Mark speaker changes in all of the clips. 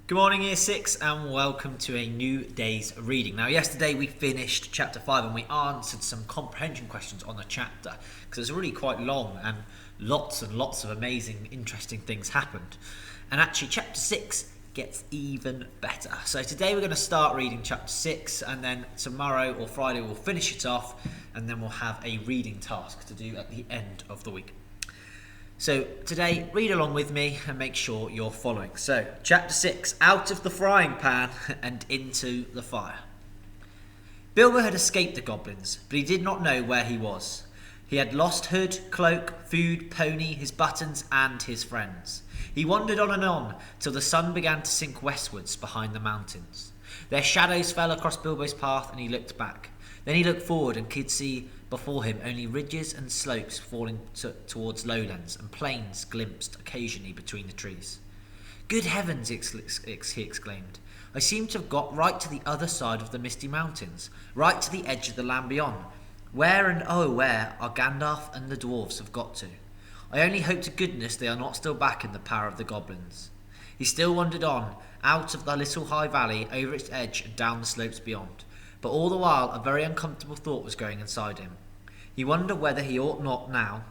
Speaker 1: Good morning, Year 6, and welcome to a new day's reading. Now, yesterday we finished Chapter 5 and we answered some comprehension questions on the chapter because it's really quite long and lots of amazing, interesting things happened. And actually, Chapter 6 gets even better. So today we're going to start reading Chapter 6 and then tomorrow or Friday we'll finish it off and then we'll have a reading task to do at the end of the week. So today, read along with me and make sure you're following. So, Chapter 6, Out of the Frying Pan and Into the Fire. Bilbo had escaped the goblins, but he did not know where he was. He had lost hood, cloak, food, pony, his buttons, and his friends. He wandered on and on, till the sun began to sink westwards behind the mountains. Their shadows fell across Bilbo's path, and he looked back. Then he looked forward and could see before him only ridges and slopes falling towards lowlands, and plains glimpsed occasionally between the trees. "Good heavens!" he exclaimed. "I seem to have got right to the other side of the misty mountains, right to the edge of the land beyond. Where and oh where are Gandalf and the dwarves have got to? I only hope to goodness they are not still back in the power of the goblins." He still wandered on, out of the little high valley, over its edge and down the slopes beyond. But all the while a very uncomfortable thought was going inside him. He wondered whether he ought not, now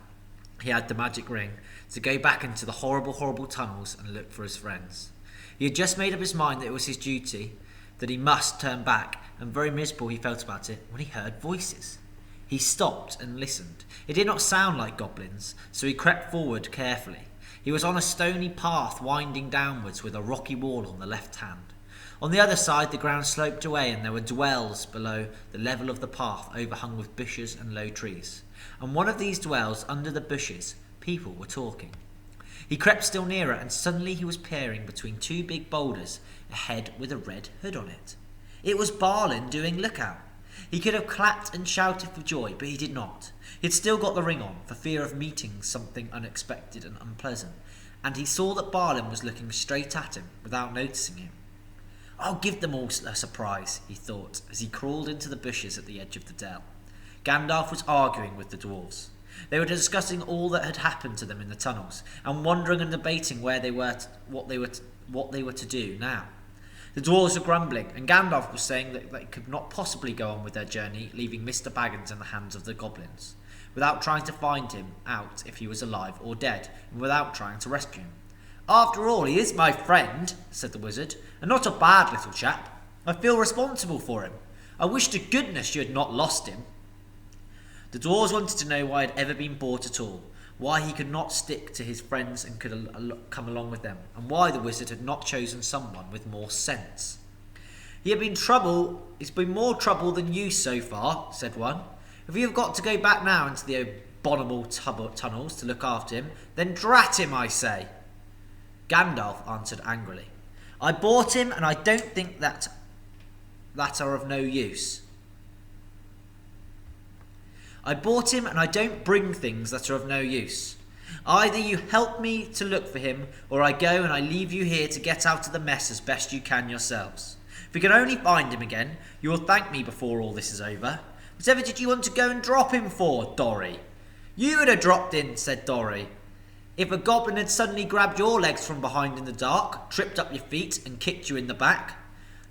Speaker 1: he had the magic ring, to go back into the horrible tunnels and look for his friends. He had just made up his mind that it was his duty, that he must turn back, and very miserable he felt about it when he heard voices. He stopped and listened. It did not sound like goblins, so he crept forward carefully. He was on a stony path winding downwards with a rocky wall on the left hand. On the other side the ground sloped away and there were dwells below the level of the path, overhung with bushes and low trees. And one of these dwells, under the bushes, people were talking. He crept still nearer and suddenly he was peering between two big boulders, a head with a red hood on it. It was Balin doing lookout. He could have clapped and shouted for joy, but he did not. He had still got the ring on, for fear of meeting something unexpected and unpleasant, and he saw that Balin was looking straight at him without noticing him. "I'll give them all a surprise," he thought, as he crawled into the bushes at the edge of the dell. Gandalf was arguing with the dwarves. They were discussing all that had happened to them in the tunnels, and wondering and debating what they were to do now. The dwarves were grumbling, and Gandalf was saying that they could not possibly go on with their journey, leaving Mr. Baggins in the hands of the goblins, without trying to find him out if he was alive or dead, and without trying to rescue him. "After all, he is my friend," said the wizard, "and not a bad little chap. I feel responsible for him. I wish to goodness you had not lost him." The dwarves wanted to know why he had ever been bought at all, why he could not stick to his friends and could come along with them, and why the wizard had not chosen someone with more sense. He's been more trouble than you so far," said one. "If you have got to go back now into the abominable tunnels to look after him, then drat him, I say." Gandalf answered angrily, "I bought him, and I don't think that are of no use. I bought him, and I don't bring things that are of no use. Either you help me to look for him, or I go and I leave you here to get out of the mess as best you can yourselves. If we can only find him again, you will thank me before all this is over. Whatever did you want to go and drop him for, Dorry?" "You would have dropped in," said Dorry. "If a goblin had suddenly grabbed your legs from behind in the dark, tripped up your feet and kicked you in the back.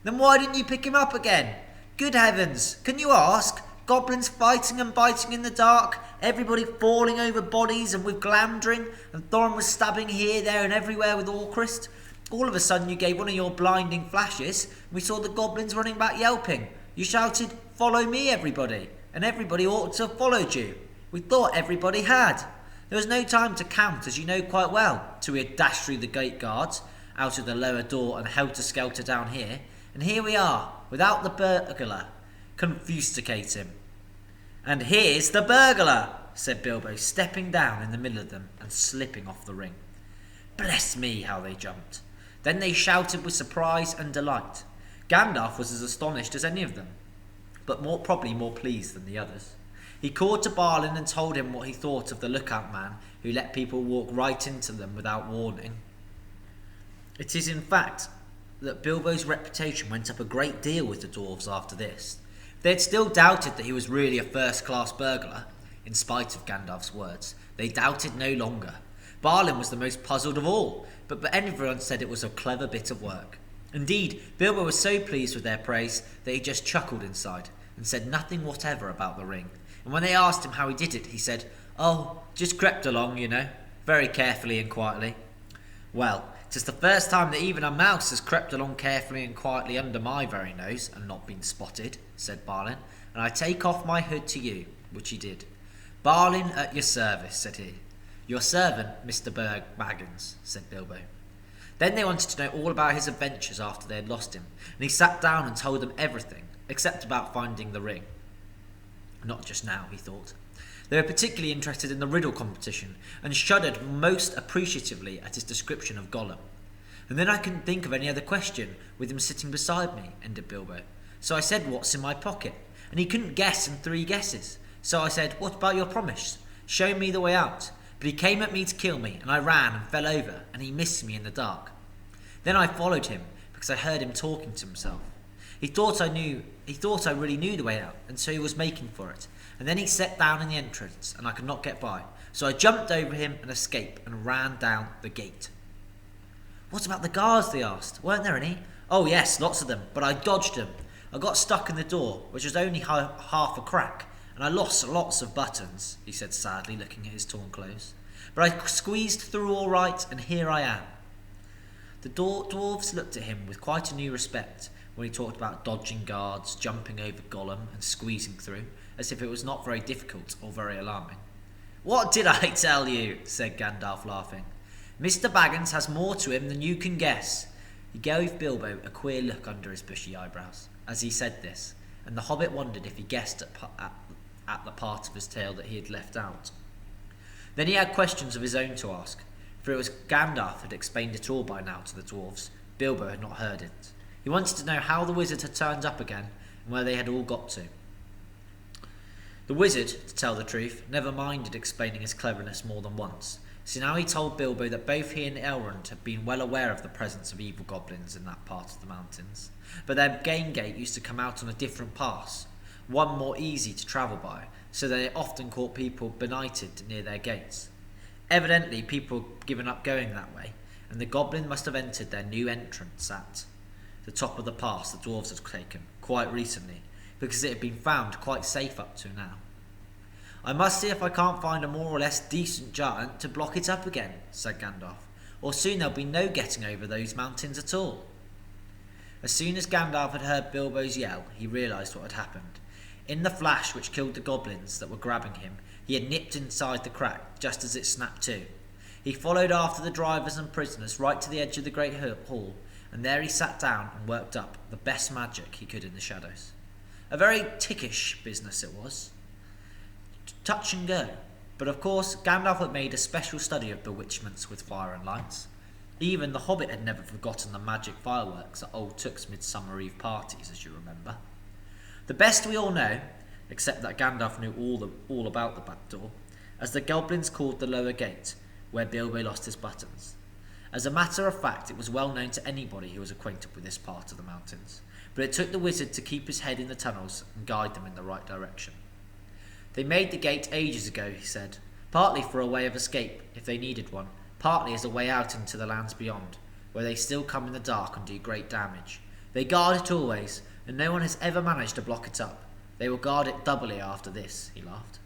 Speaker 1: Then why didn't you pick him up again? Good heavens, can you ask? Goblins fighting and biting in the dark, everybody falling over bodies and with Glamdring, and Thorin was stabbing here, there and everywhere with Orcrist. All of a sudden you gave one of your blinding flashes, and we saw the goblins running back yelping. You shouted, 'Follow me, everybody,' and everybody ought to have followed you. We thought everybody had. There was no time to count, as you know quite well, till we had dashed through the gate guards, out of the lower door and helter-skelter down here, and here we are, without the burglar. Confusticate him." "And here's the burglar," said Bilbo, stepping down in the middle of them and slipping off the ring. Bless me, how they jumped. Then they shouted with surprise and delight. Gandalf was as astonished as any of them, but probably more pleased than the others. He called to Balin and told him what he thought of the lookout man who let people walk right into them without warning. It is in fact that Bilbo's reputation went up a great deal with the dwarves after this. They had still doubted that he was really a first-class burglar, in spite of Gandalf's words. They doubted no longer. Balin was the most puzzled of all, but everyone said it was a clever bit of work. Indeed, Bilbo was so pleased with their praise that he just chuckled inside and said nothing whatever about the ring. And when they asked him how he did it, he said, "Oh, just crept along, very carefully and quietly." "Well, it is the first time that even a mouse has crept along carefully and quietly under my very nose and not been spotted," said Balin, "and I take off my hood to you," which he did. "Balin at your service," said he. "Your servant, Mr. Baggins," said Bilbo. Then they wanted to know all about his adventures after they had lost him, and he sat down and told them everything, except about finding the ring. Not just now, he thought. They were particularly interested in the riddle competition, and shuddered most appreciatively at his description of Gollum. "And then I couldn't think of any other question, with him sitting beside me," ended Bilbo. "So I said, 'What's in my pocket?' And he couldn't guess in 3 guesses. So I said, 'What about your promise? Show me the way out.' But he came at me to kill me, and I ran and fell over, and he missed me in the dark. Then I followed him, because I heard him talking to himself. He thought I really knew the way out, and so he was making for it. And then he sat down in the entrance, and I could not get by. So I jumped over him and escaped, and ran down the gate." "What about the guards?" they asked. "Weren't there any?" "Oh yes, lots of them, but I dodged them. I got stuck in the door, which was only half a crack, and I lost lots of buttons," he said sadly, looking at his torn clothes. "But I squeezed through all right, and here I am." The dwarves looked at him with quite a new respect when he talked about dodging guards, jumping over Gollum, and squeezing through, as if it was not very difficult or very alarming. "What did I tell you?" said Gandalf, laughing. "Mr. Baggins has more to him than you can guess." He gave Bilbo a queer look under his bushy eyebrows as he said this, and the hobbit wondered if he guessed at the part of his tale that he had left out. Then he had questions of his own to ask, for it was Gandalf had explained it all by now to the dwarves. Bilbo had not heard it. He wanted to know how the wizard had turned up again, and where they had all got to. The wizard, to tell the truth, never minded explaining his cleverness more than once, so now he told Bilbo that both he and Elrond had been well aware of the presence of evil goblins in that part of the mountains, but their game gate used to come out on a different pass, one more easy to travel by, so that it often caught people benighted near their gates. Evidently people had given up going that way, and the goblin must have entered their new entrance at the top of the pass the dwarves had taken quite recently, because it had been found quite safe up to now. "I must see if I can't find a more or less decent giant to block it up again," said Gandalf, "or soon there'll be no getting over those mountains at all." As soon as Gandalf had heard Bilbo's yell, he realised what had happened. In the flash which killed the goblins that were grabbing him, he had nipped inside the crack just as it snapped to. He followed after the drivers and prisoners right to the edge of the great hall, and there he sat down and worked up the best magic he could in the shadows. A very tickish business it was. Touch and go. But of course, Gandalf had made a special study of bewitchments with fire and lights. Even the Hobbit had never forgotten the magic fireworks at Old Took's Midsummer Eve parties, as you remember. The best we all know, except that Gandalf knew all about the back door, as the goblins called the lower gate, where Bilbo lost his buttons. As a matter of fact, it was well known to anybody who was acquainted with this part of the mountains, but it took the wizard to keep his head in the tunnels and guide them in the right direction. "They made the gate ages ago," he said, "partly for a way of escape, if they needed one, partly as a way out into the lands beyond, where they still come in the dark and do great damage. They guard it always, and no one has ever managed to block it up. They will guard it doubly after this," he laughed.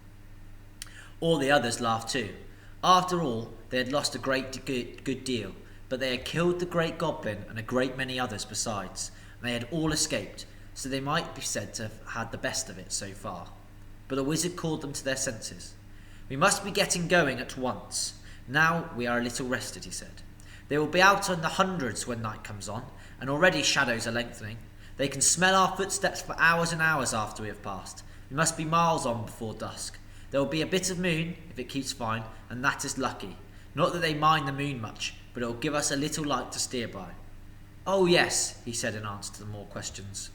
Speaker 1: All the others laughed too. After all, they had lost a good deal, but they had killed the great goblin and a great many others besides, and they had all escaped, so they might be said to have had the best of it so far. But the wizard called them to their senses. "We must be getting going at once. Now we are a little rested," he said. "They will be out in the hundreds when night comes on, and already shadows are lengthening. They can smell our footsteps for hours and hours after we have passed. We must be miles on before dusk. There will be a bit of moon, if it keeps fine, and that is lucky. Not that they mind the moon much, but it will give us a little light to steer by." "Oh yes," he said in answer to more questions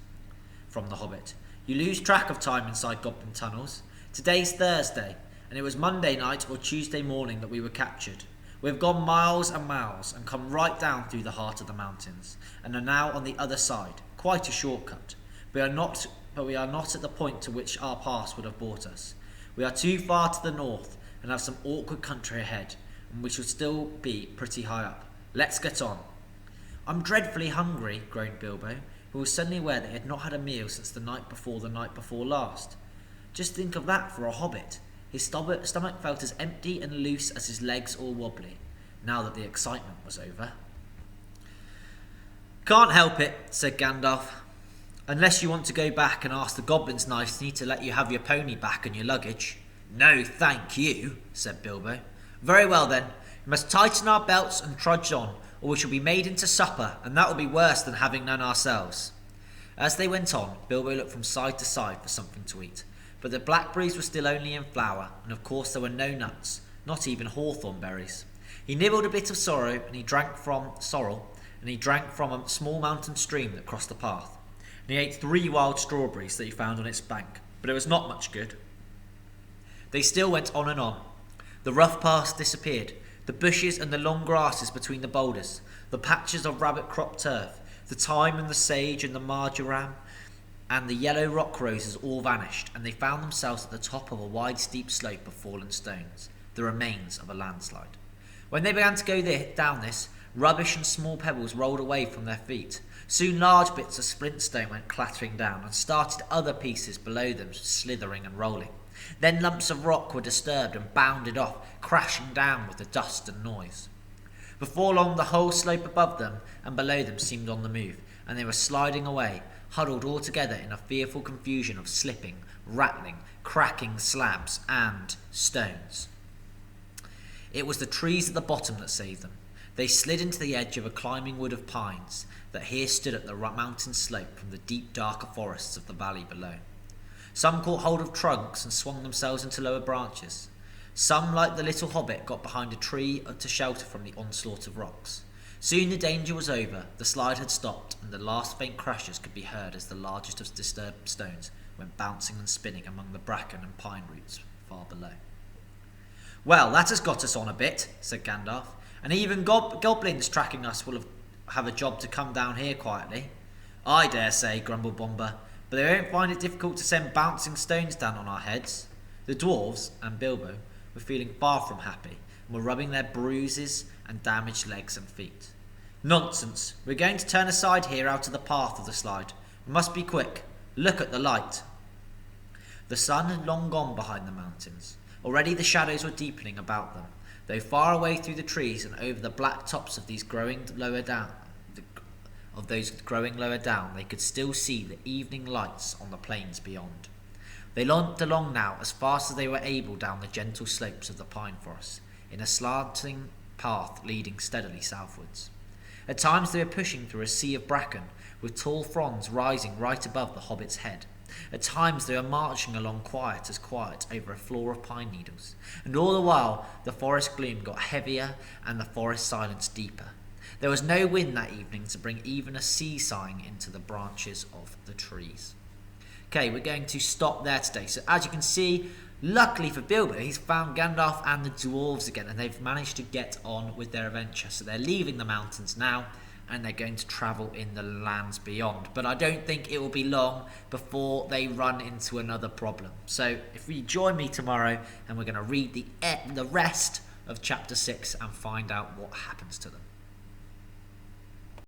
Speaker 1: from the Hobbit. "You lose track of time inside goblin tunnels. Today's Thursday, and it was Monday night or Tuesday morning that we were captured. We have gone miles and miles, and come right down through the heart of the mountains, and are now on the other side, quite a shortcut. We are not at the point to which our pass would have brought us. We are too far to the north, and have some awkward country ahead, and we shall still be pretty high up. Let's get on." I'm dreadfully hungry, groaned Bilbo, who was suddenly aware that he had not had a meal since the night before last. Just think of that for a hobbit. His stomach felt as empty and loose as his legs all wobbly, now that the excitement was over. Can't help it, said Gandalf. Unless you want to go back and ask the goblins nicely to let you have your pony back and your luggage. No, thank you, said Bilbo. Very well then, we must tighten our belts and trudge on, or we shall be made into supper, and that will be worse than having none ourselves. As they went on, Bilbo looked from side to side for something to eat, but the blackberries were still only in flower, and of course there were no nuts, not even hawthorn berries. He nibbled a bit of sorrel, and he drank from a small mountain stream that crossed the path, and he ate 3 wild strawberries that he found on its bank, but it was not much good. They still went on and on. The rough paths disappeared, the bushes and the long grasses between the boulders, the patches of rabbit-cropped turf, the thyme and the sage and the marjoram, and the yellow rock roses all vanished, and they found themselves at the top of a wide steep slope of fallen stones, the remains of a landslide. When they began to go down this, rubbish and small pebbles rolled away from their feet. Soon large bits of splint stone went clattering down, and started other pieces below them slithering and rolling. Then lumps of rock were disturbed and bounded off, crashing down with the dust and noise. Before long the whole slope above them and below them seemed on the move, and they were sliding away, huddled all together in a fearful confusion of slipping, rattling, cracking slabs and stones. It was the trees at the bottom that saved them. They slid into the edge of a climbing wood of pines that here stood at the mountain slope from the deep darker forests of the valley below. Some caught hold of trunks and swung themselves into lower branches. Some, like the little hobbit, got behind a tree to shelter from the onslaught of rocks. Soon the danger was over, the slide had stopped, and the last faint crashes could be heard as the largest of disturbed stones went bouncing and spinning among the bracken and pine roots far below. Well, that has got us on a bit, said Gandalf, and even goblins tracking us will have a job to come down here quietly. I dare say, grumbled Bombur, but they won't find it difficult to send bouncing stones down on our heads. The dwarves, and Bilbo, were feeling far from happy, and were rubbing their bruises and damaged legs and feet. Nonsense, we're going to turn aside here out of the path of the slide. We must be quick. Look at the light. The sun had long gone behind the mountains. Already the shadows were deepening about them, though far away through the trees and over the black tops of those growing lower down, they could still see the evening lights on the plains beyond. They lomped along now as fast as they were able down the gentle slopes of the pine forest, in a slanting path leading steadily southwards. At times they were pushing through a sea of bracken, with tall fronds rising right above the hobbit's head. At times they were marching along quiet over a floor of pine needles, and all the while the forest gloom got heavier and the forest silence deeper. There was no wind that evening to bring even a sea sighing into the branches of the trees. Okay, we're going to stop there today. So as you can see, luckily for Bilbo, he's found Gandalf and the dwarves again, and they've managed to get on with their adventure. So they're leaving the mountains now, and they're going to travel in the lands beyond. But I don't think it will be long before they run into another problem. So if you join me tomorrow, and we're going to read the rest of chapter 6 and find out what happens to them.